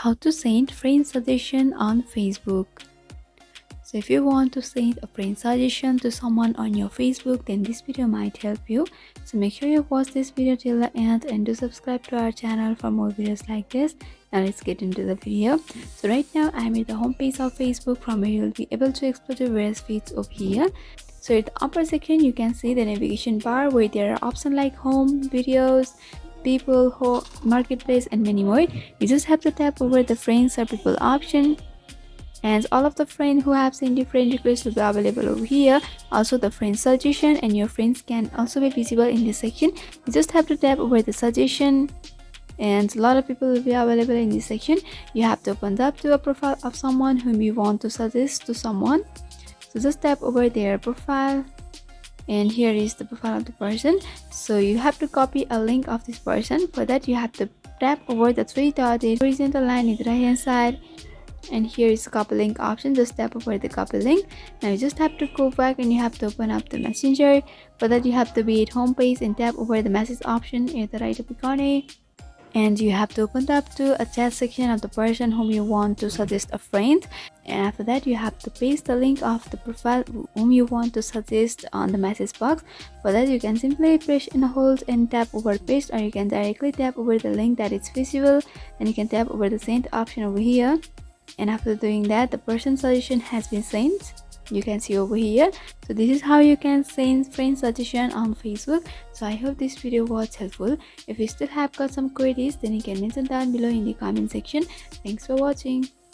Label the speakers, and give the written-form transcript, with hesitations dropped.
Speaker 1: how to send friend suggestion on Facebook. So if you want to send a friend suggestion to someone on your Facebook, then this video might help you. So make sure you watch this video till the end and do subscribe to our channel for more videos like this. Now let's get into the video. So right now I'm at the home page of Facebook, from where you'll be able to explore the various feeds over here. So at the upper section you can see the navigation bar where there are options like home, videos, people, marketplace and many more. You just have to tap over the friends or people option, and all of the friends who have sent you friend requests will be available over here. Also the friend suggestion and your friends can also be visible in this section. You just have to tap over the suggestion, and a lot of people will be available in this section. You have to open up to a profile of someone whom you want to suggest to someone. So just tap over their profile, and here is the profile of the person. So you have to copy a link of this person. For that you have to tap over the three dotted horizontal line in the right hand side, and here is the copy link option. Just tap over the copy link. Now you just have to go back and you have to open up the messenger. For that you have to be at home page and tap over the message option at the right upper corner, and you have to open up to a chat section of the person whom you want to suggest a friend. And after that you have to paste the link of the profile whom you want to suggest on the message box. For that you can simply press and hold and tap over paste, or you can directly tap over the link that is visible, and you can tap over the send option over here. And after doing that, the person suggestion has been sent. You can see over here. So this is how you can send friend suggestion on Facebook. So I hope this video was helpful. If you still have got some queries, then you can mention down below in the comment section. Thanks for watching.